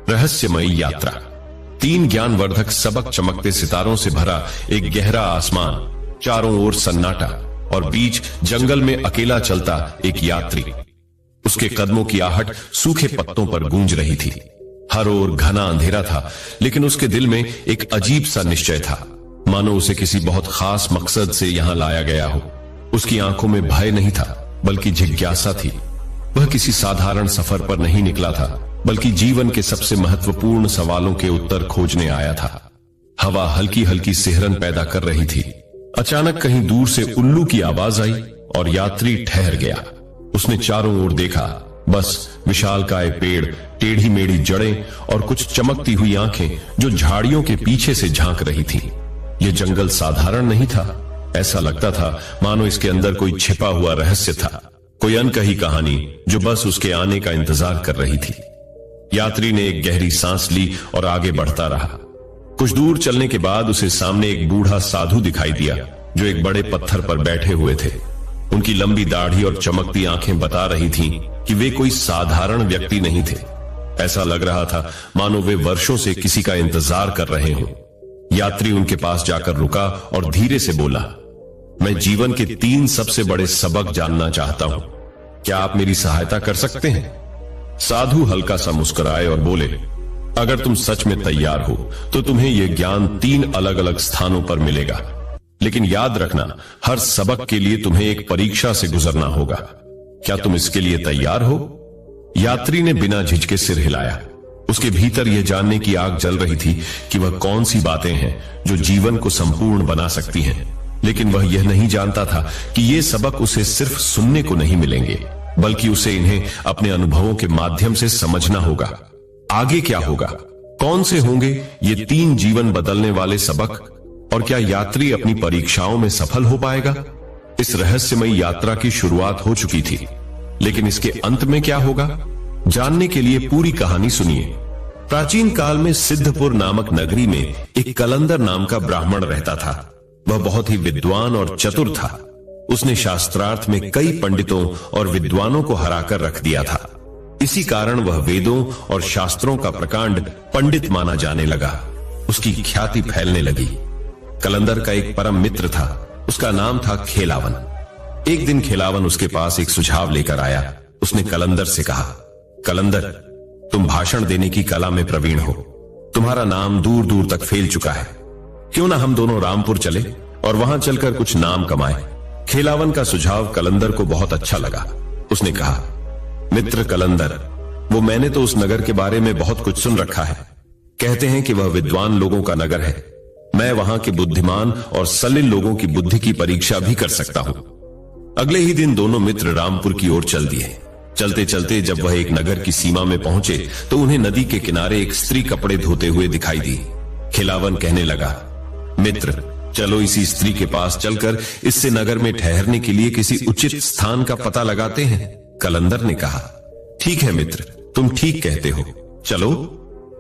रहस्यमयी यात्रा। 3 ज्ञानवर्धक सबक चमकते सितारों से भरा एक गहरा आसमान, चारों ओर सन्नाटा और बीच जंगल में अकेला चलता एक यात्री। उसके कदमों की आहट सूखे पत्तों पर गूंज रही थी। हर ओर घना अंधेरा था, लेकिन उसके दिल में एक अजीब सा निश्चय था, मानो उसे किसी बहुत खास मकसद से यहां लाया गया हो। उसकी आंखों में भय नहीं था, बल्कि जिज्ञासा थी। वह किसी साधारण सफर पर नहीं निकला था, बल्कि जीवन के सबसे महत्वपूर्ण सवालों के उत्तर खोजने आया था। हवा हल्की हल्की सिहरन पैदा कर रही थी। अचानक कहीं दूर से उल्लू की आवाज आई और यात्री ठहर गया। उसने चारों ओर देखा, बस विशालकाय पेड़, टेढ़ी मेढ़ी जड़ें और कुछ चमकती हुई आंखें जो झाड़ियों के पीछे से झांक रही थीं। यह जंगल साधारण नहीं था। ऐसा लगता था मानो इसके अंदर कोई छिपा हुआ रहस्य था, कोई अनकही कहानी जो बस उसके आने का इंतजार कर रही थी। यात्री ने एक गहरी सांस ली और आगे बढ़ता रहा। कुछ दूर चलने के बाद उसे सामने एक बूढ़ा साधु दिखाई दिया, जो एक बड़े पत्थर पर बैठे हुए थे। उनकी लंबी दाढ़ी और चमकती आंखें बता रही थीं कि वे कोई साधारण व्यक्ति नहीं थे। ऐसा लग रहा था मानो वे वर्षों से किसी का इंतजार कर रहे हों। यात्री उनके पास जाकर रुका और धीरे से बोला, मैं जीवन के 3 सबसे बड़े सबक जानना चाहता हूं। क्या आप मेरी सहायता कर सकते हैं? साधु हल्का सा मुस्कुराए और बोले, अगर तुम सच में तैयार हो तो तुम्हें यह ज्ञान 3 अलग अलग स्थानों पर मिलेगा। लेकिन याद रखना, हर सबक के लिए तुम्हें एक परीक्षा से गुजरना होगा। क्या तुम इसके लिए तैयार हो? यात्री ने बिना झिझके सिर हिलाया। उसके भीतर यह जानने की आग जल रही थी कि वह कौन सी बातें हैं जो जीवन को संपूर्ण बना सकती हैं। लेकिन वह यह नहीं जानता था कि ये सबक उसे सिर्फ सुनने को नहीं मिलेंगे, बल्कि उसे इन्हें अपने अनुभवों के माध्यम से समझना होगा। आगे क्या होगा? कौन से होंगे ये 3 जीवन बदलने वाले सबक? और क्या यात्री अपनी परीक्षाओं में सफल हो पाएगा? इस रहस्यमयी यात्रा की शुरुआत हो चुकी थी, लेकिन इसके अंत में क्या होगा? जानने के लिए पूरी कहानी सुनिए। प्राचीन काल में सिद्धपुर नामक नगरी में एक कलंदर नाम का ब्राह्मण रहता था। वह बहुत ही विद्वान और चतुर था। उसने शास्त्रार्थ में कई पंडितों और विद्वानों को हराकर रख दिया था। इसी कारण वह वेदों और शास्त्रों का प्रकांड पंडित माना जाने लगा। उसकी ख्याति फैलने लगी। कलंदर का एक परम मित्र था, उसका नाम था खेलावन। एक दिन खेलावन उसके पास एक सुझाव लेकर आया। उसने कलंदर से कहा, कलंदर, तुम भाषण देने की कला में प्रवीण हो। तुम्हारा नाम दूर दूर तक फैल चुका है। क्यों ना हम दोनों रामपुर चले और वहां चलकर कुछ नाम कमाएं। खेलावन का सुझाव कलंदर को बहुत अच्छा लगा। उसने कहा, मित्र कलंदर, वो मैंने तो उस नगर के बारे में बहुत कुछ सुन रखा है। कहते हैं कि वह विद्वान लोगों का नगर है। मैं वहां के बुद्धिमान और सलिल लोगों की बुद्धि की परीक्षा भी कर सकता हूं। अगले ही दिन दोनों मित्र रामपुर की ओर चल दिए। चलते चलते जब वह एक नगर की सीमा में पहुंचे तो उन्हें नदी के किनारे एक स्त्री कपड़े धोते हुए दिखाई दी। खिलावन कहने लगा, मित्र, चलो इसी स्त्री के पास चलकर इससे नगर में ठहरने के लिए किसी उचित स्थान का पता लगाते हैं। कलंदर ने कहा, ठीक है मित्र, तुम ठीक कहते हो, चलो।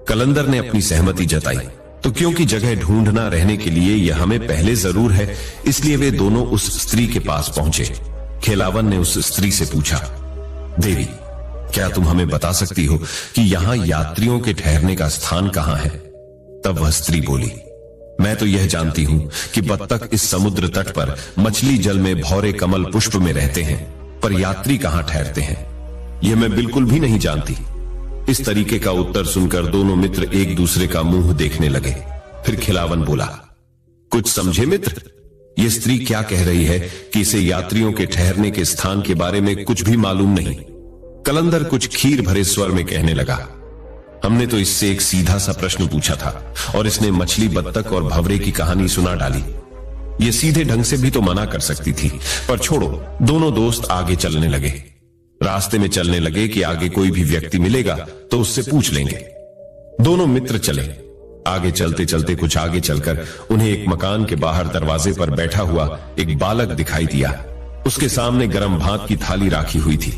कलंदर ने अपनी सहमति जताई। तो क्योंकि जगह ढूंढना रहने के लिए यह हमें पहले जरूर है, इसलिए वे दोनों उस स्त्री के पास पहुंचे। खेलावन ने उस स्त्री से पूछा, देवी, क्या तुम हमें बता सकती हो कि यहां यात्रियों के ठहरने का स्थान कहां है? तब वह स्त्री बोली, मैं तो यह जानती हूं कि बत्तख इस समुद्र तट पर, मछली जल में भौरे कमल पुष्प में रहते हैं, पर यात्री कहां ठहरते हैं यह मैं बिल्कुल भी नहीं जानती। इस तरीके का उत्तर सुनकर दोनों मित्र एक दूसरे का मुंह देखने लगे। फिर खिलावन बोला, कुछ समझे मित्र? यह स्त्री क्या कह रही है कि इसे यात्रियों के ठहरने के स्थान के बारे में कुछ भी मालूम नहीं। कलंदर कुछ खीर भरे स्वर में कहने लगा, हमने तो इससे एक सीधा सा प्रश्न पूछा था और इसने मछली, बत्तख और भंवरे की कहानी सुना डाली। ये सीधे ढंग से भी तो मना कर सकती थी, पर छोड़ो। दोनों दोस्त आगे चलने लगे। रास्ते में चलने लगे कि आगे कोई भी व्यक्ति मिलेगा तो उससे पूछ लेंगे। दोनों मित्र चले। आगे चलते चलते कुछ आगे चलकर उन्हें एक मकान के बाहर दरवाजे पर बैठा हुआ एक बालक दिखाई दिया। उसके सामने गरम भात की थाली राखी हुई थी।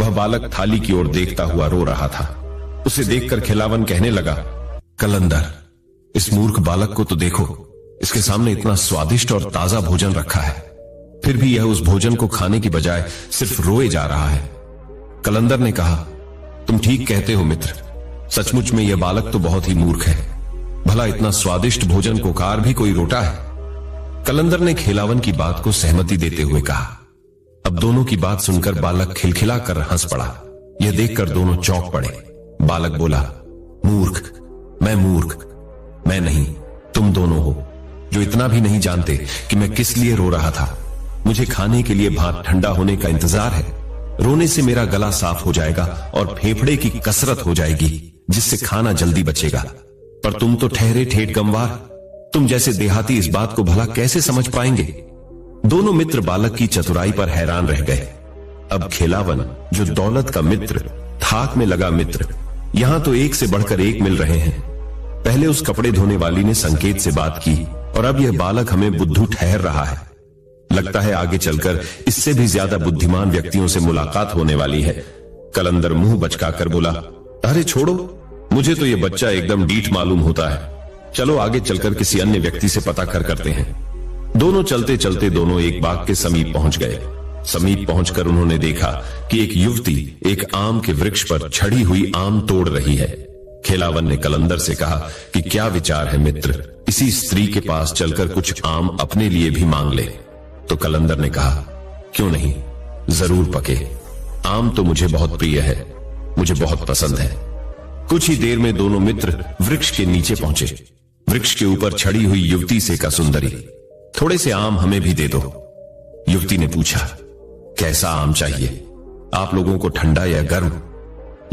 वह बालक थाली की ओर देखता हुआ रो रहा था। उसे देखकर खिलावन कहने लगा, कलंदर, इस मूर्ख बालक को तो देखो, इसके सामने इतना स्वादिष्ट और ताजा भोजन रखा है, फिर भी यह उस भोजन को खाने की बजाय सिर्फ रोए जा रहा है। कलंदर ने कहा, तुम ठीक कहते हो मित्र, सचमुच में यह बालक तो बहुत ही मूर्ख है। भला इतना स्वादिष्ट भोजन को कार भी कोई रोटा है। कलंदर ने खेलावन की बात को सहमति देते हुए कहा। अब दोनों की बात सुनकर बालक खिलखिला कर हंस पड़ा। यह देखकर दोनों चौंक पड़े। बालक बोला, मूर्ख, मैं नहीं, तुम दोनों हो, जो इतना भी नहीं जानते कि मैं किस लिए रो रहा था। मुझे खाने के लिए भात ठंडा होने का इंतजार है। रोने से मेरा गला साफ हो जाएगा और फेफड़े की कसरत हो जाएगी, जिससे खाना जल्दी बचेगा। पर तुम तो ठहरे ठेठ गंवार, तुम जैसे देहाती इस बात को भला कैसे समझ पाएंगे। दोनों मित्र बालक की चतुराई पर हैरान रह गए। अब खेलावन, जो दौलत का मित्र, थाक में लगा मित्र, यहां तो एक से बढ़कर एक मिल रहे हैं। पहले उस कपड़े धोने वाली ने संकेत से बात की और अब यह बालक हमें बुद्धू ठहर रहा है। लगता है आगे चलकर इससे भी ज्यादा बुद्धिमान व्यक्तियों से मुलाकात होने वाली है। कलंदर मुंह बचकाकर बोला, अरे छोड़ो, मुझे तो यह बच्चा एकदम डीठ मालूम होता है। चलो आगे चलकर किसी अन्य व्यक्ति से पता करते हैं। दोनों चलते चलते दोनों एक बाग के समीप पहुंच गए। समीप पहुंचकर उन्होंने देखा कि एक युवती एक आम के वृक्ष पर छड़ी हुई आम तोड़ रही है। खेलावन ने कलंदर से कहा कि क्या विचार है मित्र, इसी स्त्री के पास चलकर कुछ आम अपने लिए भी मांग ले। तो कलंदर ने कहा, क्यों नहीं, जरूर पके। आम तो मुझे बहुत प्रिय है, मुझे बहुत पसंद है। कुछ ही देर में दोनों मित्र वृक्ष के नीचे पहुंचे। वृक्ष के ऊपर छड़ी हुई युवती से कहा, सुंदरी, थोड़े से आम हमें भी दे दो। युवती ने पूछा, कैसा आम चाहिए, आप लोगों को ठंडा या गर्म?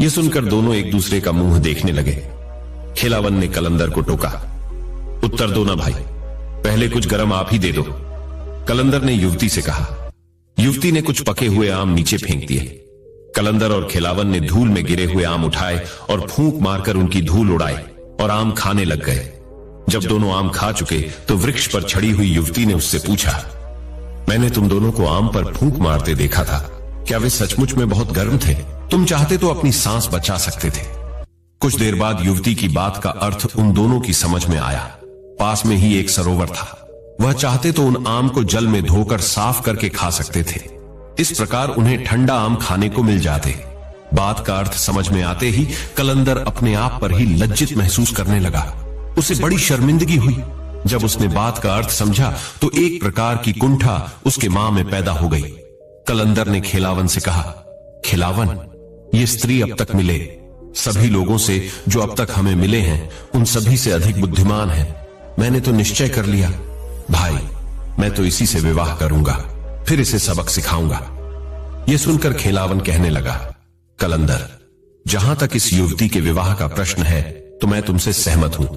यह सुनकर दोनों एक दूसरे का मुंह देखने लगे। खेलावन ने कलंदर को टोका, उत्तर दो ना भाई, पहले कुछ गर्म आप ही दे दो। कलंदर ने युवती से कहा। युवती ने कुछ पके हुए आम नीचे फेंक दिए। कलंदर और खेलावन ने धूल में गिरे हुए आम उठाए और फूंक मारकर उनकी धूल उड़ाई और आम खाने लग गए। जब दोनों आम खा चुके तो वृक्ष पर छड़ी हुई युवती ने उससे पूछा, मैंने तुम दोनों को आम पर फूंक मारते देखा था, क्या वे सचमुच में बहुत गर्म थे? तुम चाहते तो अपनी सांस बचा सकते थे। कुछ देर बाद युवती की बात का अर्थ उन दोनों की समझ में आया। पास में ही एक सरोवर था, वह चाहते तो उन आम को जल में धोकर साफ करके खा सकते थे। इस प्रकार उन्हें ठंडा आम खाने को मिल जाते। बात का अर्थ समझ में आते ही कलंदर अपने आप पर ही लज्जित महसूस करने लगा। उसे बड़ी शर्मिंदगी हुई। जब उसने बात का अर्थ समझा तो एक प्रकार की कुंठा उसके मां में पैदा हो गई। कलंदर ने खेलावन से कहा, खेलावन, ये स्त्री अब तक मिले सभी लोगों से जो अब तक हमें मिले हैं, उन सभी से अधिक बुद्धिमान है। मैंने तो निश्चय कर लिया, भाई, मैं तो इसी से विवाह करूंगा, फिर इसे सबक सिखाऊंगा। यह सुनकर खेलावन कहने लगा, कलंदर, जहां तक इस युवती के विवाह का प्रश्न है तो मैं तुमसे सहमत हूं।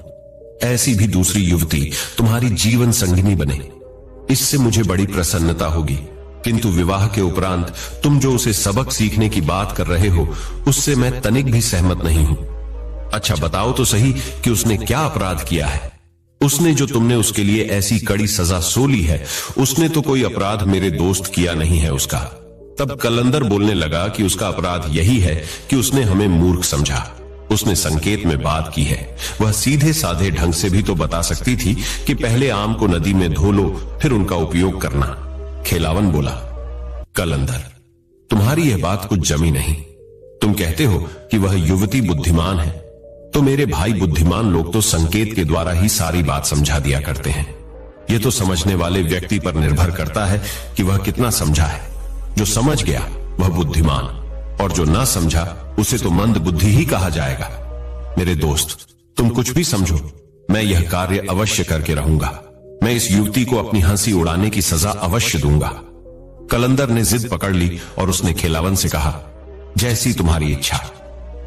ऐसी भी दूसरी युवती तुम्हारी जीवन संगिनी बने, इससे मुझे बड़ी प्रसन्नता होगी। किंतु विवाह के उपरांत तुम जो उसे सबक सीखने की बात कर रहे हो, उससे मैं तनिक भी सहमत नहीं हूं। अच्छा बताओ तो सही कि उसने क्या अपराध किया है? उसने जो तुमने उसके लिए ऐसी कड़ी सजा सोली है, उसने तो कोई अपराध मेरे दोस्त किया नहीं है उसका। तब कलंदर बोलने लगा कि उसका अपराध यही है कि उसने हमें मूर्ख समझा। उसने संकेत में बात की है। वह सीधे साधे ढंग से भी तो बता सकती थी कि पहले आम को नदी में धो लो, फिर उनका उपयोग करना। खेलावन बोला, कलंदर, तुम्हारी यह बात कुछ जमी नहीं। तुम कहते हो कि वह युवती बुद्धिमान है, तो मेरे भाई बुद्धिमान लोग तो संकेत के द्वारा ही सारी बात समझा दिया करते हैं। यह तो समझने वाले व्यक्ति पर निर्भर करता है कि वह कितना समझा है। जो समझ गया वह बुद्धिमान, और जो ना समझा उसे तो मंद बुद्धि ही कहा जाएगा। मेरे दोस्त, तुम कुछ भी समझो, मैं यह कार्य अवश्य करके रहूंगा। मैं इस युवती को अपनी हंसी उड़ाने की सजा अवश्य दूंगा। कलंदर ने जिद पकड़ ली और उसने खेलावन से कहा, जैसी तुम्हारी इच्छा।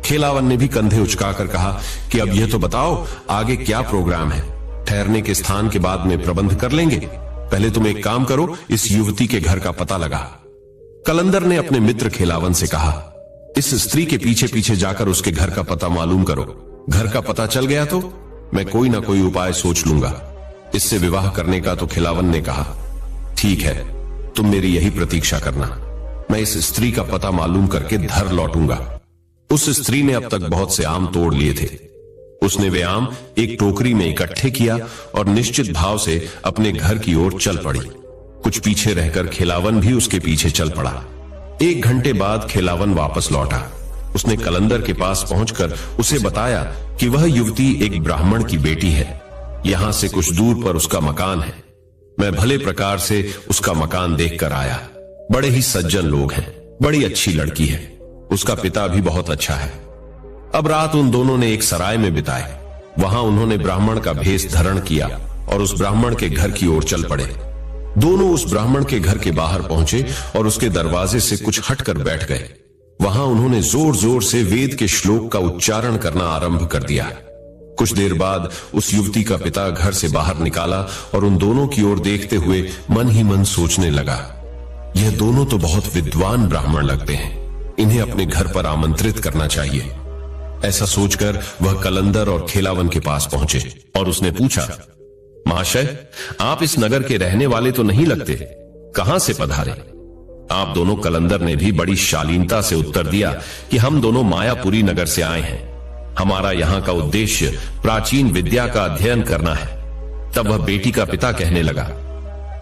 खेलावन ने भी कंधे उचकाकर कहा कि अब यह तो बताओ आगे क्या प्रोग्राम है। ठहरने के स्थान के बाद में प्रबंध कर लेंगे, पहले तुम एक काम करो, इस युवती के घर का पता लगा। कलंदर ने अपने मित्र खेलावन से कहा, इस स्त्री के पीछे पीछे जाकर उसके घर का पता मालूम करो। घर का पता चल गया तो मैं कोई ना कोई उपाय सोच लूंगा। इससे विवाह करने का तो खेलावन ने कहा, ठीक है, तुम मेरी यही प्रतीक्षा करना। मैं इस स्त्री का पता मालूम करके धर लौटूंगा। उस स्त्री ने अब तक बहुत से आम तोड़ लिए थे। उसने वे आम एक टोकरी में इकट्ठे किया और निश्चित भाव से अपने घर की ओर चल पड़ी। कुछ पीछे रहकर खेलावन भी उसके पीछे चल पड़ा। 1 घंटे बाद खेलावन वापस लौटा। उसने कलंदर के पास पहुंचकर उसे बताया कि वह युवती एक ब्राह्मण की बेटी है। यहां से कुछ दूर पर उसका मकान है। मैं भले प्रकार से उसका मकान देखकर आया। बड़े ही सज्जन लोग हैं, बड़ी अच्छी लड़की है, उसका पिता भी बहुत अच्छा है। अब रात उन दोनों ने एक सराय में बिताए। वहां उन्होंने ब्राह्मण का भेष धारण किया और उस ब्राह्मण के घर की ओर चल पड़े। दोनों उस ब्राह्मण के घर के बाहर पहुंचे और उसके दरवाजे से कुछ हटकर बैठ गए। वहां उन्होंने जोर जोर से वेद के श्लोक का उच्चारण करना आरंभ कर दिया। कुछ देर बाद उस युवती का पिता घर से बाहर निकाला और उन दोनों की ओर देखते हुए मन ही मन सोचने लगा, यह दोनों तो बहुत विद्वान ब्राह्मण लगते हैं, इन्हें अपने घर पर आमंत्रित करना चाहिए। ऐसा सोचकर वह कलंदर और खेलावन के पास पहुंचे और उसने पूछा, महाशय, आप इस नगर के रहने वाले तो नहीं लगते, कहां से पधारे? आप दोनों कलंदर ने भी बड़ी शालीनता से उत्तर दिया कि हम दोनों मायापुरी नगर से आए हैं। हमारा यहाँ का उद्देश्य प्राचीन विद्या का अध्ययन करना है। तब वह बेटी का पिता कहने लगा,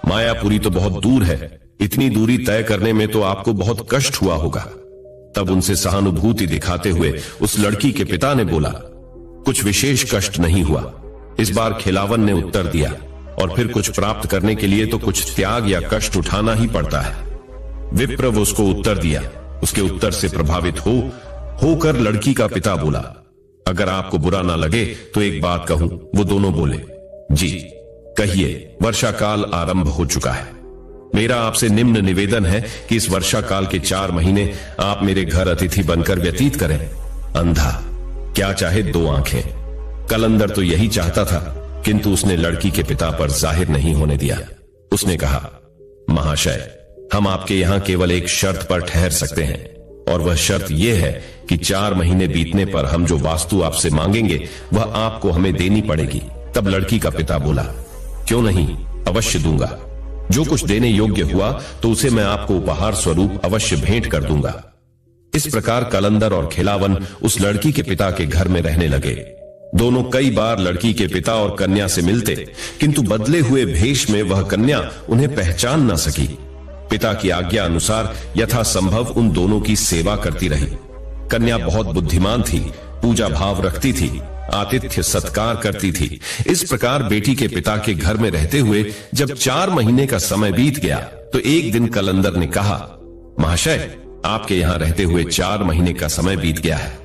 मायापुरी तो बहुत दूर है, इतनी दूरी तय करने में तो आपको बहुत कष्ट हुआ होगा। तब उनसे सहानुभूति दिखाते हुए उस लड़की के पिता ने बोला, कुछ विशेष कष्ट नहीं हुआ। इस बार खिलावन ने उत्तर दिया, और फिर कुछ प्राप्त करने के लिए तो कुछ त्याग या कष्ट उठाना ही पड़ता है। विप्र वो उसको उत्तर दिया। उसके उत्तर से प्रभावित होकर लड़की का पिता बोला, अगर आपको बुरा ना लगे तो एक बात कहूं। वो दोनों बोले, जी कहिए। वर्षा काल आरंभ हो चुका है। मेरा आपसे निम्न निवेदन है कि इस वर्षा काल के 4 महीने आप मेरे घर अतिथि बनकर व्यतीत करें। अंधा क्या चाहे 2 आंखें। कलंदर तो यही चाहता था, किंतु उसने लड़की के पिता पर जाहिर नहीं होने दिया। उसने कहा, महाशय, हम आपके यहां केवल एक शर्त पर ठहर सकते हैं, और वह शर्त यह है कि 4 महीने बीतने पर हम जो वास्तु आपसे मांगेंगे वह आपको हमें देनी पड़ेगी। तब लड़की का पिता बोला, क्यों नहीं, अवश्य दूंगा। जो कुछ देने योग्य हुआ तो उसे मैं आपको उपहार स्वरूप अवश्य भेंट कर दूंगा। इस प्रकार कलंदर और खिलावन उस लड़की के पिता के घर में रहने लगे। दोनों कई बार लड़की के पिता और कन्या से मिलते, किंतु बदले हुए भेष में वह कन्या उन्हें पहचान न सकी। पिता की आज्ञा अनुसार यथासंभव उन दोनों की सेवा करती रही। कन्या बहुत बुद्धिमान थी, पूजा भाव रखती थी, आतिथ्य सत्कार करती थी। इस प्रकार बेटी के पिता के घर में रहते हुए जब 4 महीने का समय बीत गया तो एक दिन कलंदर ने कहा, महाशय, आपके यहाँ रहते हुए 4 महीने का समय बीत गया है।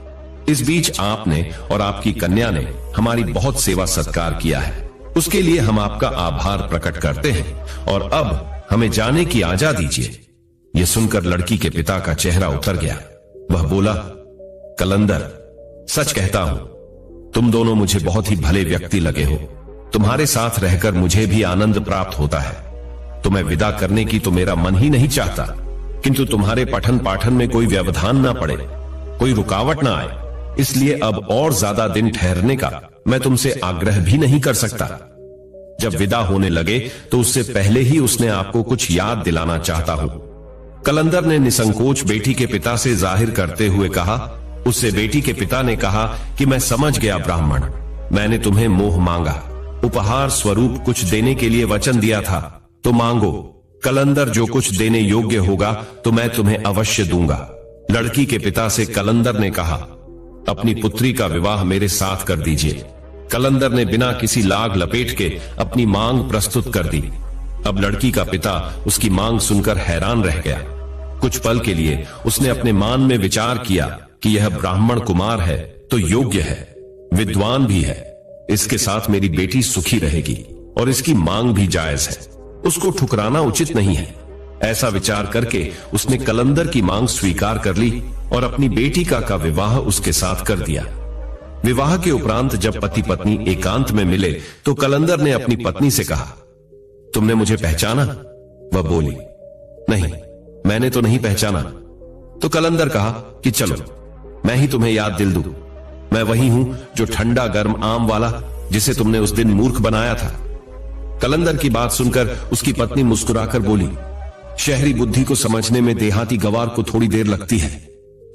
इस बीच आपने और आपकी कन्या ने हमारी बहुत सेवा सत्कार किया है। उसके लिए हम आपका आभार प्रकट करते हैं, और अब हमें जाने की आज्ञा दीजिए। यह सुनकर लड़की के पिता का चेहरा उतर गया। वह बोला, कलंदर, सच कहता हूं, तुम दोनों मुझे बहुत ही भले व्यक्ति लगे हो। तुम्हारे साथ रहकर मुझे भी आनंद प्राप्त होता है। तुम्हें विदा करने की तो मेरा मन ही नहीं चाहता, किंतु तुम्हारे पठन पाठन में कोई व्यवधान ना पड़े, कोई रुकावट ना आए, इसलिए अब और ज्यादा दिन ठहरने का मैं तुमसे आग्रह भी नहीं कर सकता। जब विदा होने लगे तो उससे पहले ही उसने आपको कुछ याद दिलाना चाहता हूं। कलंदर ने निसंकोच बेटी के पिता से जाहिर करते हुए कहा। उससे बेटी के पिता ने कहा कि मैं समझ गया ब्राह्मण, मैंने तुम्हें मोह मांगा, उपहार स्वरूप कुछ देने के लिए वचन दिया था, तो मांगो। कलंदर जो कुछ देने योग्य होगा तो मैं तुम्हें अवश्य दूंगा। लड़की के पिता से कलंदर ने कहा, अपनी पुत्री का विवाह मेरे साथ कर दीजिए। कलंदर ने बिना किसी लाग लपेट के अपनी मांग प्रस्तुत कर दी। अब लड़की का पिता उसकी मांग सुनकर हैरान रह गया। कुछ पल के लिए उसने अपने मन में विचार किया कि यह ब्राह्मण कुमार है तो योग्य है, विद्वान भी है, इसके साथ मेरी बेटी सुखी रहेगी और इसकी मांग भी जायज है, उसको ठुकराना उचित नहीं है। ऐसा विचार करके उसने कलंदर की मांग स्वीकार कर ली और अपनी बेटी का विवाह उसके साथ कर दिया। विवाह के उपरांत जब पति पत्नी एकांत में मिले तो कलंदर ने अपनी पत्नी से कहा, तुमने मुझे पहचाना? वह बोली, नहीं, मैंने तो नहीं पहचाना। तो कलंदर कहा कि चलो मैं ही तुम्हें याद दिल दूं। मैं वही हूं जो ठंडा गर्म आम वाला जिसे तुमने उस दिन मूर्ख बनाया था। कलंदर की बात सुनकर उसकी पत्नी मुस्कुराकर बोली, शहरी बुद्धि को समझने में देहाती गवार को थोड़ी देर लगती है।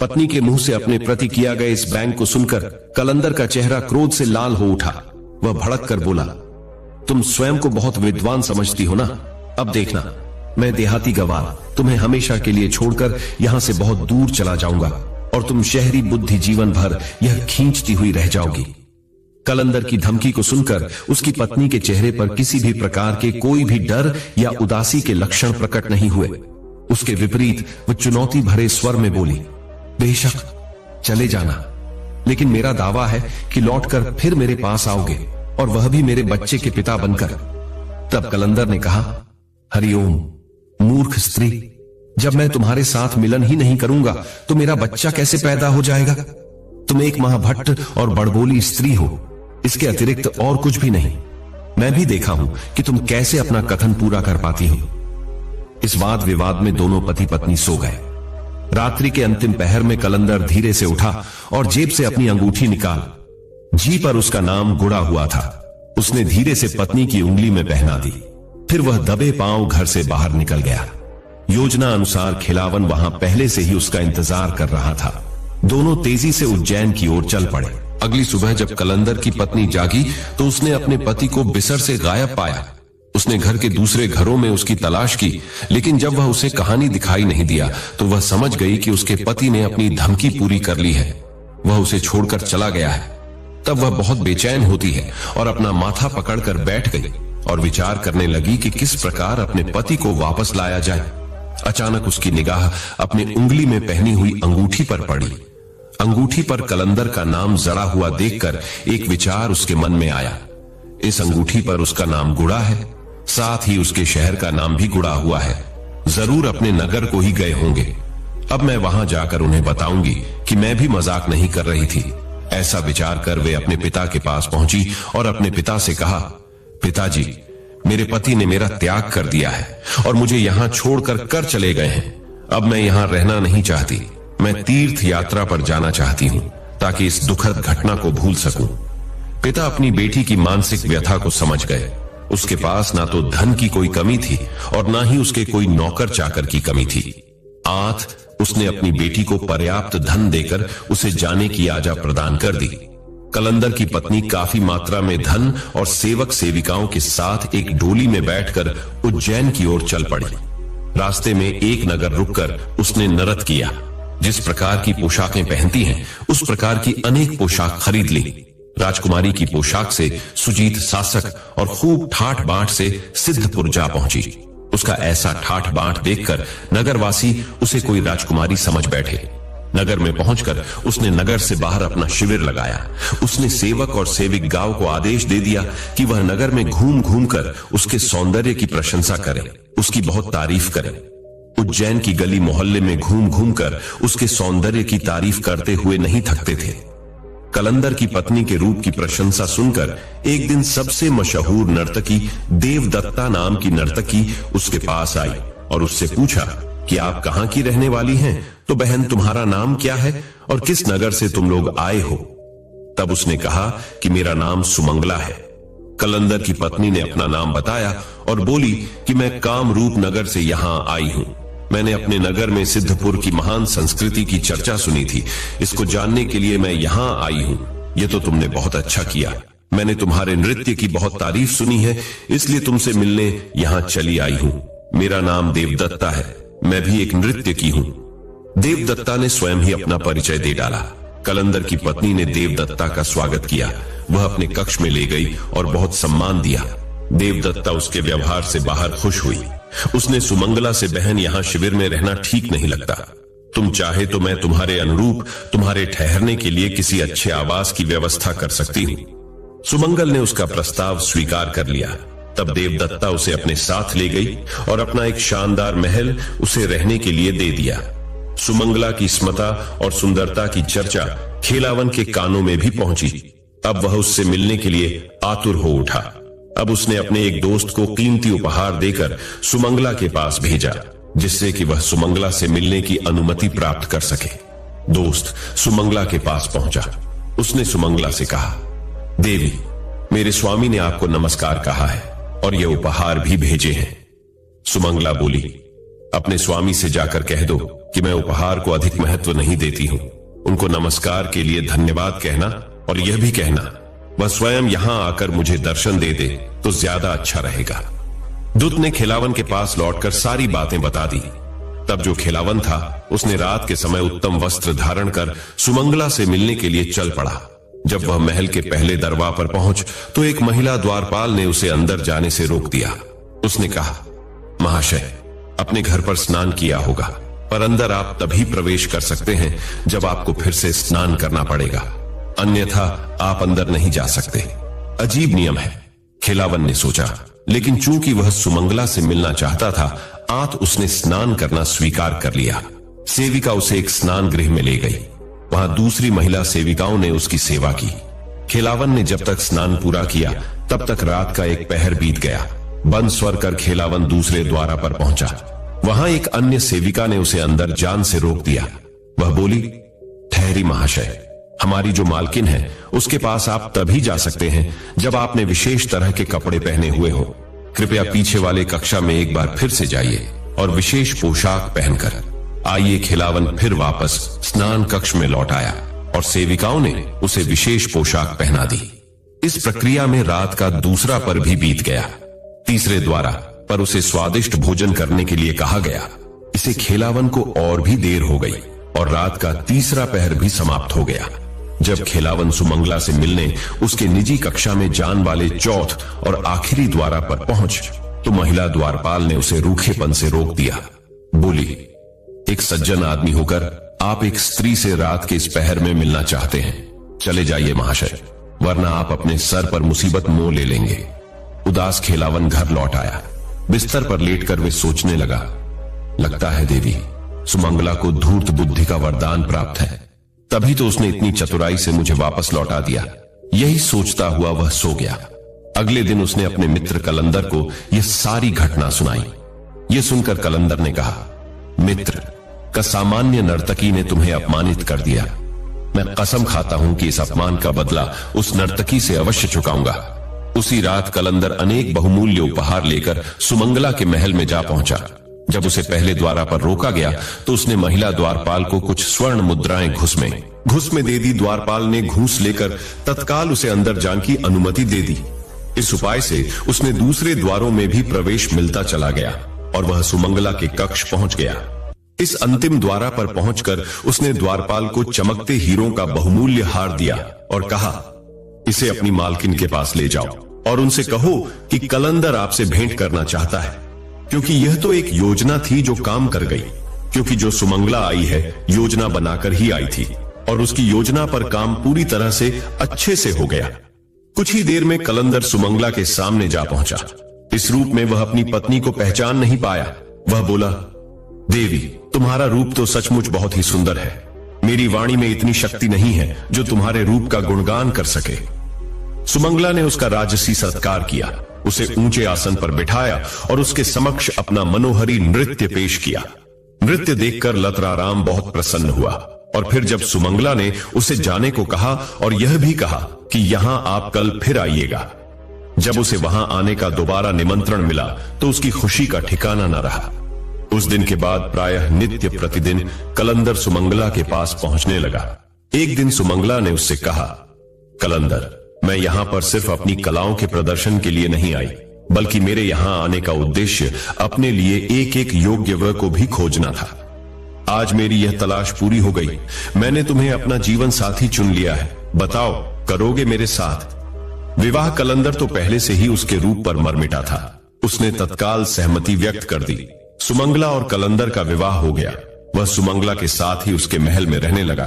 पत्नी के मुंह से अपने प्रति किया गया इस बैंक को सुनकर कलंदर का चेहरा क्रोध से लाल हो उठा। वह भड़क कर बोला, तुम स्वयं को बहुत विद्वान समझती हो ना? अब देखना, मैं देहाती गवार तुम्हें हमेशा के लिए छोड़कर यहां से बहुत दूर चला जाऊंगा और तुम शहरी बुद्धि जीवन भर यह खींचती हुई रह जाओगी। कलंदर की धमकी को सुनकर उसकी पत्नी के चेहरे पर किसी भी प्रकार के कोई भी डर या उदासी के लक्षण प्रकट नहीं हुए। उसके विपरीत वह चुनौती भरे स्वर में बोली, बेशक चले जाना, लेकिन मेरा दावा है कि लौटकर फिर मेरे पास आओगे, और वह भी मेरे बच्चे के पिता बनकर। तब कलंदर ने कहा, हरिओम मूर्ख स्त्री, जब मैं तुम्हारे साथ मिलन ही नहीं करूंगा तो मेरा बच्चा कैसे पैदा हो जाएगा? तुम एक महाभट्ट और बड़बोली स्त्री हो, इसके अतिरिक्त और कुछ भी नहीं। मैं भी देखा हूं कि तुम कैसे अपना कथन पूरा कर पाती हो। इस वाद विवाद में दोनों पति पत्नी सो गए। रात्रि के अंतिम पहर में कलंदर धीरे से उठा और जेब से अपनी अंगूठी निकाल, जी पर उसका नाम गुड़ा हुआ था, उसने धीरे से पत्नी की उंगली में पहना दी। फिर वह दबे पांव घर से बाहर निकल गया। योजना अनुसार खिलावन वहां पहले से ही उसका इंतजार कर रहा था। दोनों तेजी से उज्जैन की ओर चल पड़े। अगली सुबह जब कलंदर की पत्नी जागी तो उसने अपने पति को बिसर से गायब पाया। उसने घर के दूसरे घरों में उसकी तलाश की, लेकिन जब वह उसे कहानी दिखाई नहीं दिया तो वह समझ गई कि उसके पति ने अपनी धमकी पूरी कर ली है, वह उसे छोड़कर चला गया है। तब वह बहुत बेचैन होती है और अपना माथा पकड़कर बैठ गई और विचार करने लगी कि किस प्रकार अपने पति को वापस लाया जाए। अचानक उसकी निगाह अपनी उंगली में पहनी हुई अंगूठी पर पड़ी। अंगूठी पर कलंदर का नाम जड़ा हुआ देखकर एक विचार उसके मन में आया। इस अंगूठी पर उसका नाम गुड़ा है, साथ ही उसके शहर का नाम भी गुड़ा हुआ है। जरूर अपने नगर को ही गए होंगे। अब मैं वहां जाकर उन्हें बताऊंगी कि मैं भी मजाक नहीं कर रही थी। ऐसा विचार कर वे अपने पिता के पास पहुंची और अपने पिता से कहा, पिताजी, मेरे पति ने मेरा त्याग कर दिया है और मुझे यहां छोड़कर कर चले गए हैं। अब मैं यहां रहना नहीं चाहती। मैं तीर्थ यात्रा पर जाना चाहती हूं ताकि इस दुखद घटना को भूल सकूं। पिता अपनी बेटी की मानसिक व्यथा को समझ गए। उसके पास ना तो धन की कोई कमी थी और ना ही उसके कोई नौकर चाकर की कमी थी। आठ उसने अपनी बेटी को पर्याप्त धन देकर उसे जाने की आज्ञा प्रदान कर दी। कलंदर की पत्नी काफी मात्रा में धन और सेवक सेविकाओं के साथ एक डोली में बैठकर उज्जैन की ओर चल पड़ी। रास्ते में एक नगर रुककर उसने नृत्य किया। जिस प्रकार की पोशाकें पहनती हैं, उस प्रकार की अनेक पोशाक खरीद ली। राजकुमारी की पोशाक से सुजीत शासक और खूब ठाठ बांट से सिद्धपुर जा पहुंची। उसका ऐसा ठाठ बांट देखकर नगरवासी उसे कोई राजकुमारी समझ बैठे। नगर में पहुंचकर उसने नगर से बाहर अपना शिविर लगाया। उसने सेवक और सेविकाओं को आदेश दे दिया कि वह नगर में घूम घूम कर उसके सौंदर्य की प्रशंसा करें, उसकी बहुत तारीफ करें। उज्जैन की गली मोहल्ले में घूम घूम कर उसके सौंदर्य की तारीफ करते हुए नहीं थकते थे। कलंदर की पत्नी के रूप की प्रशंसा सुनकर एक दिन सबसे मशहूर नर्तकी देवदत्ता नाम की नर्तकी उसके पास आई और उससे पूछा कि आप कहां की रहने वाली हैं? तो बहन, तुम्हारा नाम क्या है और किस नगर से तुम लोग आए हो? तब उसने कहा कि मेरा नाम सुमंगला है। कलंदर की पत्नी ने अपना नाम बताया और बोली कि मैं कामरूप नगर से यहां आई हूं। मैंने अपने नगर में सिद्धपुर की महान संस्कृति की चर्चा सुनी थी। इसको जानने के लिए मैं यहां आई हूं। ये तो तुमने बहुत अच्छा किया। मैंने तुम्हारे नृत्य की बहुत तारीफ सुनी है, इसलिए तुमसे मिलने यहां चली आई हूं। मेरा नाम देवदत्ता है, मैं भी एक नृत्य की हूं। देवदत्ता ने स्वयं ही अपना परिचय दे डाला। कलंदर की पत्नी ने देवदत्ता का स्वागत किया। वह अपने कक्ष में ले गई और बहुत सम्मान दिया। देवदत्ता उसके व्यवहार से बाहर खुश हुई। उसने सुमंगला से, बहन, यहां शिविर में रहना ठीक नहीं लगता। तुम चाहे तो मैं तुम्हारे अनुरूप तुम्हारे ठहरने के लिए किसी अच्छे आवास की व्यवस्था कर सकती हूं। सुमंगल ने उसका प्रस्ताव स्वीकार कर लिया। तब देवदत्ता उसे अपने साथ ले गई और अपना एक शानदार महल उसे रहने के लिए दे दिया। सुमंगला की स्मता और सुंदरता की चर्चा खेलावन के कानों में भी पहुंची। अब वह उससे मिलने के लिए आतुर हो उठा। अब उसने अपने एक दोस्त को कीमती उपहार देकर सुमंगला के पास भेजा, जिससे कि वह सुमंगला से मिलने की अनुमति प्राप्त कर सके। दोस्त सुमंगला के पास पहुंचा। उसने सुमंगला से कहा, देवी, मेरे स्वामी ने आपको नमस्कार कहा है और ये उपहार भी भेजे हैं। सुमंगला बोली, अपने स्वामी से जाकर कह दो कि मैं उपहार को अधिक महत्व नहीं देती हूं। उनको नमस्कार के लिए धन्यवाद कहना और यह भी कहना वह स्वयं यहां आकर मुझे दर्शन दे दे तो ज्यादा अच्छा रहेगा। दूत ने खिलावन के पास लौटकर सारी बातें बता दी। तब जो खिलावन था उसने रात के समय उत्तम वस्त्र धारण कर सुमंगला से मिलने के लिए चल पड़ा। जब वह महल के पहले दरवाजे पर पहुंच तो एक महिला द्वारपाल ने उसे अंदर जाने से रोक दिया। उसने कहा, महाशय, अपने घर पर स्नान किया होगा, पर अंदर आप तभी प्रवेश कर सकते हैं जब आपको फिर से स्नान करना पड़ेगा, अन्यथा आप अंदर नहीं जा सकते। अजीब नियम है, खिलावन ने सोचा, लेकिन चूंकि वह सुमंगला से मिलना चाहता था, आत उसने स्नान करना स्वीकार कर लिया। सेविका उसे एक स्नान गृह में ले गई। वहां दूसरी महिला सेविकाओं ने उसकी सेवा की। खिलावन ने जब तक स्नान पूरा किया तब तक रात का एक पहर बीत गया। बंद स्वर कर खिलावन दूसरे द्वार पर पहुंचा। वहां एक अन्य सेविका ने उसे अंदर जान से रोक दिया। वह बोली, ठहरी महाशय, हमारी जो मालकिन है उसके पास आप तभी जा सकते हैं जब आपने विशेष तरह के कपड़े पहने हुए हो। कृपया पीछे वाले कक्षा में एक बार फिर से जाइए और विशेष पोशाक पहनकर आइए। खिलावन फिर वापस स्नान कक्ष में लौट आया और सेविकाओं ने उसे विशेष पोशाक पहना दी। इस प्रक्रिया में रात का दूसरा पर भी बीत गया। तीसरे द्वारा पर उसे स्वादिष्ट भोजन करने के लिए कहा गया। इसे खिलावन को और भी देर हो गई और रात का तीसरा पहर भी समाप्त हो गया। जब खिलावन सुमंगला से मिलने उसके निजी कक्षा में जान वाले चौथ और आखिरी द्वारा पर पहुंच तो महिला द्वारपाल ने उसे रूखेपन से रोक दिया। बोली, एक सज्जन आदमी होकर आप एक स्त्री से रात के इस पहर में मिलना चाहते हैं, चले जाइए महाशय, वरना आप अपने सर पर मुसीबत मोह ले लेंगे। उदास खिलावन घर लौट आया। बिस्तर पर लेटकर वे सोचने लगा, लगता है देवी सुमंगला को धूर्त बुद्धि का वरदान प्राप्त है, तभी तो उसने इतनी चतुराई से मुझे वापस लौटा दिया। यही सोचता हुआ वह सो गया। अगले दिन उसने अपने मित्र कलंदर को यह सारी घटना सुनाई। यह सुनकर कलंदर ने कहा, मित्र, का सामान्य नर्तकी ने तुम्हें अपमानित कर दिया। मैं कसम खाता हूं कि इस अपमान का बदला उस नर्तकी से अवश्य चुकाऊंगा। उसी रात कलंदर अनेक बहुमूल्य उपहार लेकर सुमंगला के महल में जा पहुंचा। जब उसे पहले द्वारा पर रोका गया तो उसने महिला द्वारपाल को कुछ स्वर्ण मुद्राएं घुस में दे दी। द्वारपाल ने घूस लेकर तत्काल उसे अंदर जाने की अनुमति दे दी। इस उपाय से उसने दूसरे द्वारों में भी प्रवेश मिलता चला गया और वह सुमंगला के कक्ष पहुंच गया। इस अंतिम द्वारा पर पहुंचकर उसने द्वारपाल को चमकते हीरों का बहुमूल्य हार दिया और कहा, इसे अपनी मालकिन के पास ले जाओ और उनसे कहो कि कलंदर आपसे भेंट करना चाहता है, क्योंकि यह तो एक योजना थी जो काम कर गई। क्योंकि जो सुमंगला आई है योजना बनाकर ही आई थी और उसकी योजना पर काम पूरी तरह से अच्छे से हो गया। कुछ ही देर में कलंदर सुमंगला के सामने जा पहुंचा। इस रूप में वह अपनी पत्नी को पहचान नहीं पाया। वह बोला, देवी, तुम्हारा रूप तो सचमुच बहुत ही सुंदर है। मेरी वाणी में इतनी शक्ति नहीं है जो तुम्हारे रूप का गुणगान कर सके। सुमंगला ने उसका राजसी सत्कार किया, उसे ऊंचे आसन पर बिठाया और उसके समक्ष अपना मनोहरी नृत्य पेश किया। नृत्य देखकर लतराराम बहुत प्रसन्न हुआ और फिर जब सुमंगला ने उसे जाने को कहा और यह भी कहा कि यहां आप कल फिर आइएगा, जब उसे वहां आने का दोबारा निमंत्रण मिला तो उसकी खुशी का ठिकाना न रहा। उस दिन के बाद प्रायः नित्य प्रतिदिन कलंदर सुमंगला के पास पहुंचने लगा। एक दिन सुमंगला ने उससे कहा, कलंदर, मैं यहां पर सिर्फ अपनी कलाओं के प्रदर्शन के लिए नहीं आई, बल्कि मेरे यहां आने का उद्देश्य अपने लिए एक एक योग्य वर को भी खोजना था। आज मेरी यह तलाश पूरी हो गई। मैंने तुम्हें अपना जीवन साथी चुन लिया है। बताओ, करोगे मेरे साथ विवाह? कलंदर तो पहले से ही उसके रूप पर मर मिटा था। उसने तत्काल सहमति व्यक्त कर दी। सुमंगला और कलंदर का विवाह हो गया। वह सुमंगला के साथ ही उसके महल में रहने लगा।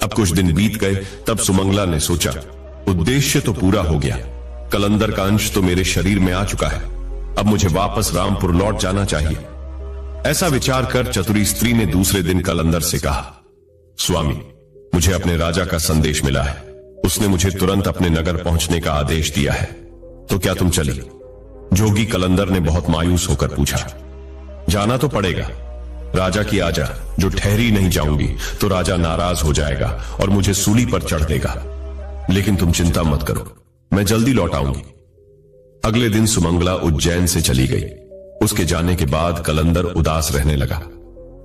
अब कुछ दिन बीत गए तब सुमंगला ने सोचा, उद्देश्य तो पूरा हो गया, कलंदर का अंश तो मेरे शरीर में आ चुका है, अब मुझे वापस रामपुर लौट जाना चाहिए। ऐसा विचार कर चतुरी स्त्री ने दूसरे दिन कलंदर से कहा, स्वामी, मुझे अपने राजा का संदेश मिला है। उसने मुझे तुरंत अपने नगर पहुंचने का आदेश दिया है, तो क्या तुम चली? जोगी कलंदर ने बहुत मायूस होकर पूछा। जाना तो पड़ेगा, राजा की आज्ञा, जो ठहरी नहीं जाऊंगी तो राजा नाराज हो जाएगा और मुझे सूली पर चढ़ देगा। लेकिन तुम चिंता मत करो, मैं जल्दी लौट आऊंगी। अगले दिन सुमंगला उज्जैन से चली गई। उसके जाने के बाद कलंदर उदास रहने लगा।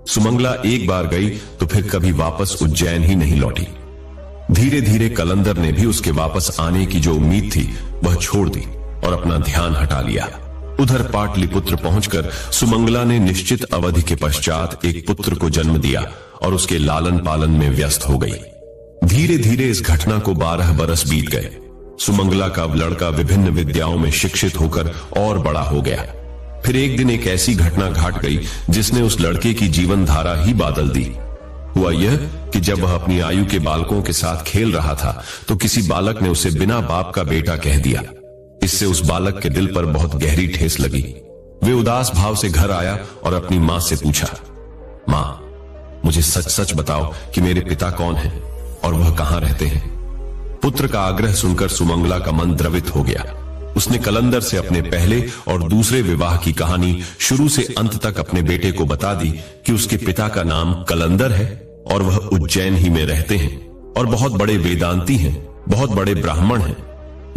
सुमंगला एक बार गई तो फिर कभी वापस उज्जैन ही नहीं लौटी। धीरे धीरे कलंदर ने भी उसके वापस आने की जो उम्मीद थी वह छोड़ दी और अपना ध्यान हटा लिया। उधर पाटलिपुत्र पहुंचकर सुमंगला ने निश्चित अवधि के पश्चात एक पुत्र को जन्म दिया और उसके लालन पालन में व्यस्त हो गई। धीरे धीरे इस घटना को 12 बरस बीत गए। सुमंगला का लड़का विभिन्न विद्याओं में शिक्षित होकर और बड़ा हो गया। फिर एक दिन एक ऐसी घटना घट गई जिसने उस लड़के की जीवन धारा ही बदल दी। हुआ यह कि जब वह अपनी आयु के बालकों के साथ खेल रहा था तो किसी बालक ने उसे बिना बाप का बेटा कह दिया। इससे उस बालक के दिल पर बहुत गहरी ठेस लगी। वे उदास भाव से घर आया और अपनी मां से पूछा, मां, मुझे सच सच बताओ कि मेरे पिता कौन हैं और वह कहां रहते हैं। पुत्र का आग्रह सुनकर सुमंगला का मन द्रवित हो गया। उसने कलंदर से अपने पहले और दूसरे विवाह की कहानी शुरू से अंत तक अपने बेटे को बता दी कि उसके पिता का नाम कलंदर है और वह उज्जैन ही में रहते हैं और बहुत बड़े वेदांती हैं, बहुत बड़े ब्राह्मण हैं।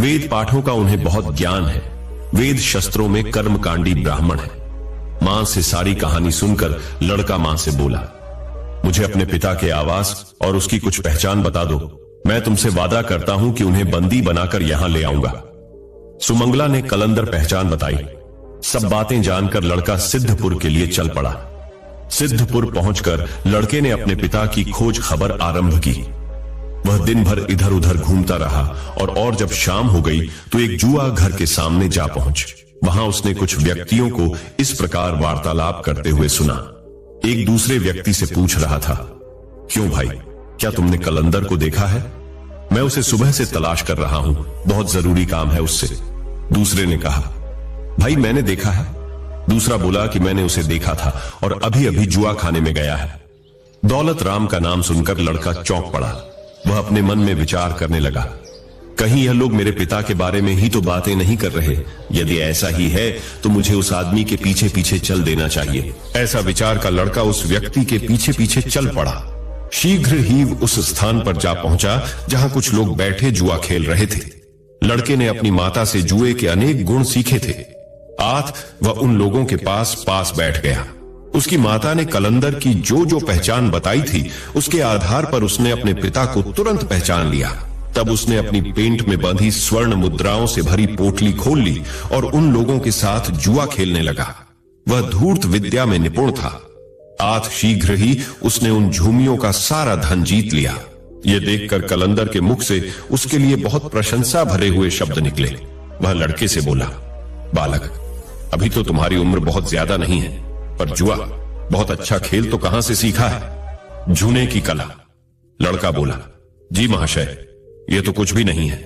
वेद पाठों का उन्हें बहुत ज्ञान है। वेद शस्त्रों में कर्मकांडी ब्राह्मण है। मां से सारी कहानी सुनकर लड़का मां से बोला, मुझे अपने पिता के आवास और उसकी कुछ पहचान बता दो। मैं तुमसे वादा करता हूं कि उन्हें बंदी बनाकर यहां ले आऊंगा। सुमंगला ने कलंदर पहचान बताई। सब बातें जानकर लड़का सिद्धपुर के लिए चल पड़ा। सिद्धपुर पहुंचकर लड़के ने अपने पिता की खोज खबर आरंभ की। वह दिन भर इधर उधर घूमता रहा और जब शाम हो गई तो एक जुआ घर के सामने जा पहुंच। वहां उसने कुछ व्यक्तियों को इस प्रकार वार्तालाप करते हुए सुना। एक दूसरे व्यक्ति से पूछ रहा था, क्यों भाई, क्या तुमने कलंदर को देखा है? मैं उसे सुबह से तलाश कर रहा हूं, बहुत जरूरी काम है उससे। दूसरे ने कहा, भाई मैंने देखा है। दूसरा बोला कि मैंने उसे देखा था और अभी अभी जुआ खाने में गया है। दौलत राम का नाम सुनकर लड़का चौंक पड़ा। वह अपने मन में विचार करने लगा, कहीं यह लोग मेरे पिता के बारे में ही तो बातें नहीं कर रहे। यदि ऐसा ही है तो मुझे उस आदमी के पीछे पीछे चल देना चाहिए। ऐसा विचार का लड़का उस व्यक्ति के पीछे पीछे चल पड़ा। शीघ्र ही उस स्थान पर जा पहुंचा जहां कुछ लोग बैठे जुआ खेल रहे थे। लड़के ने अपनी माता से जुए के अनेक गुण सीखे थे। आज वह उन लोगों के पास बैठ गया। उसकी माता ने कलंदर की जो पहचान बताई थी उसके आधार पर उसने अपने पिता को तुरंत पहचान लिया। तब उसने अपनी पेंट में बंधी स्वर्ण मुद्राओं से भरी पोटली खोल ली और उन लोगों के साथ जुआ खेलने लगा। वह धूर्त विद्या में निपुण था। आज शीघ्र ही उसने उन झूमियों का सारा धन जीत लिया। यह देखकर कलंदर के मुख से उसके लिए बहुत प्रशंसा भरे हुए शब्द निकले। वह लड़के से बोला, बालक, अभी तो तुम्हारी उम्र बहुत ज्यादा नहीं है, पर जुआ बहुत अच्छा खेल तो कहां से सीखा है? जूने की कला। लड़का बोला, जी महाशय, यह तो कुछ भी नहीं है।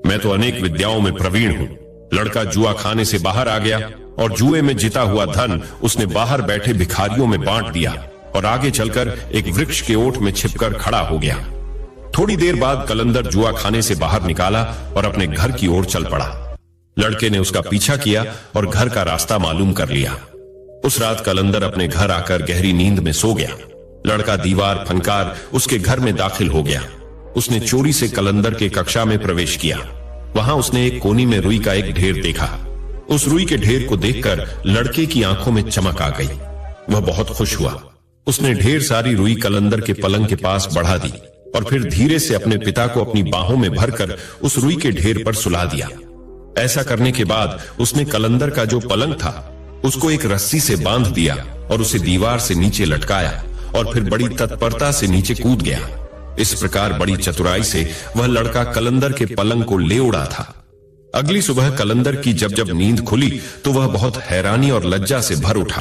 मैं तो अनेक विद्याओं में प्रवीण हूं। लड़का जुआ खाने से बाहर आ गया और जुए में जीता हुआ धन उसने बाहर बैठे भिखारियों में बांट दिया और आगे चलकर एक वृक्ष के ओट में छिपकर खड़ा हो गया। थोड़ी देर बाद कलंदर जुआ खाने से बाहर निकाला और अपने घर की ओर चल पड़ा। लड़के ने उसका पीछा किया और घर का रास्ता मालूम कर लिया। उस रात कलंदर अपने घर आकर गहरी नींद में सो गया। लड़का दीवार फनकार उसके घर में दाखिल हो गया। उसने चोरी से कलंदर के कक्षा में प्रवेश किया। वहां उसने एक कोनी में रुई का एक ढेर देखा। उस रुई के ढेर को देखकर लड़के की आंखों में चमक आ गई। वह बहुत खुश हुआ। उसने ढेर सारी रुई कलंदर के पलंग के पास बढ़ा दी और फिर धीरे से अपने पिता को अपनी बाहों में भरकर उस रुई के ढेर पर सुला दिया। ऐसा करने के बाद उसने कलंदर का जो पलंग था उसको एक रस्सी से बांध दिया और उसे दीवार से नीचे लटकाया और फिर बड़ी तत्परता से नीचे कूद गया। इस प्रकार बड़ी चतुराई से वह लड़का कलंदर के पलंग को ले उड़ा था। अगली सुबह कलंदर की जब नींद खुली तो वह बहुत हैरानी और लज्जा से भर उठा।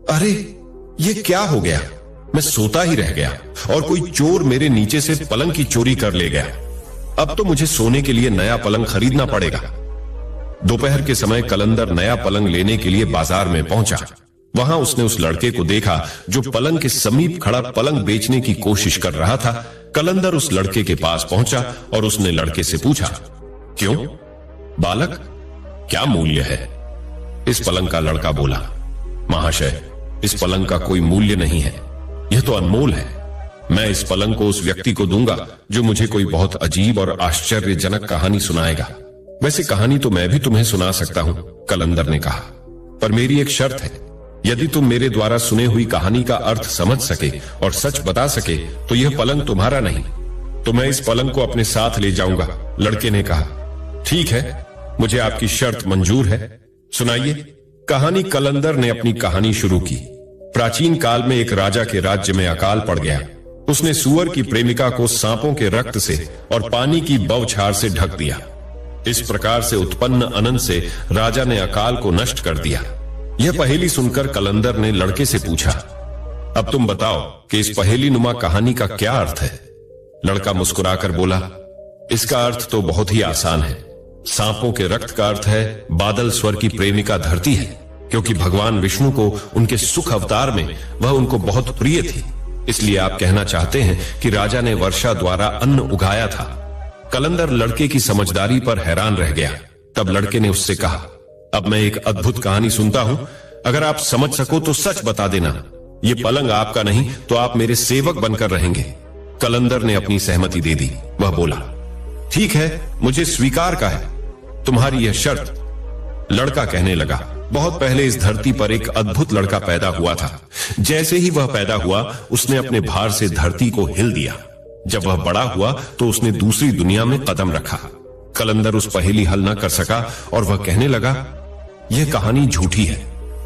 अरे, ये क्या हो गया? मैं सोता ही रह गया और कोई चोर मेरे नीचे से पलंग की चोरी कर ले गया। अब तो मुझे सोने के लिए नया पलंग खरीदना पड़ेगा। दोपहर के समय कलंदर नया पलंग लेने के लिए बाजार में पहुंचा। वहां उसने उस लड़के को देखा जो पलंग के समीप खड़ा पलंग बेचने की कोशिश कर रहा था। कलंदर उस लड़के के पास पहुंचा और उसने लड़के से पूछा, क्यों बालक, क्या मूल्य है? इस पलंग का लड़का बोला, महाशय, इस पलंग का कोई मूल्य नहीं है। यह तो अनमोल है। मैं इस पलंग को उस व्यक्ति को दूंगा जो मुझे कोई बहुत अजीब और आश्चर्यजनक कहानी सुनाएगा। वैसे कहानी तो मैं भी तुम्हें सुना सकता हूं, कलंदर ने कहा, पर मेरी एक शर्त है। यदि तुम मेरे द्वारा सुने हुई कहानी का अर्थ समझ सके और सच बता सके तो यह पलंग तुम्हारा नहीं, तो मैं इस पलंग को अपने साथ ले जाऊंगा। लड़के ने कहा, ठीक है, मुझे आपकी शर्त मंजूर है। सुनाइए। कहानी कलंदर ने अपनी कहानी शुरू की। प्राचीन काल में एक राजा के राज्य में अकाल पड़ गया। उसने सुअर की प्रेमिका को सांपों के रक्त से और पानी की बौछार से ढक दिया। इस प्रकार से उत्पन्न अनंत से राजा ने अकाल को नष्ट कर दिया। यह पहेली सुनकर कलंदर ने लड़के से पूछा, अब तुम बताओ कि इस पहेली नुमा कहानी का क्या अर्थ है। लड़का मुस्कुराकर बोला, इसका अर्थ तो बहुत ही आसान है। सांपों के रक्त का अर्थ है बादल स्वर की प्रेमिका धरती है, क्योंकि भगवान विष्णु को उनके सुख अवतार में वह उनको बहुत प्रिय थी। इसलिए आप कहना चाहते हैं कि राजा ने वर्षा द्वारा अन्न उगाया था। कलंदर लड़के की समझदारी पर हैरान रह गया। तब लड़के ने उससे कहा, अब मैं एक अद्भुत कहानी सुनता हूं, अगर आप समझ सको तो सच बता देना। ये पलंग आपका नहीं तो आप मेरे सेवक बनकर रहेंगे। कलंदर ने अपनी सहमति दे दी। वह बोला, ठीक है, मुझे स्वीकार का है तुम्हारी यह शर्त। लड़का कहने लगा, बहुत पहले इस धरती पर एक अद्भुत लड़का पैदा हुआ था। जैसे ही वह पैदा हुआ उसने अपने भार से धरती को हिल दिया। जब वह बड़ा हुआ तो उसने दूसरी दुनिया में कदम रखा। कलंदर उस पहेली हल न कर सका और वह कहने लगा, यह कहानी झूठी है।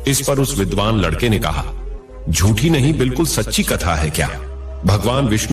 इस पर उस विद्वान लड़के ने कहा, झूठी नहीं, बिल्कुल सच्ची कथा है। क्या भगवान विष्णु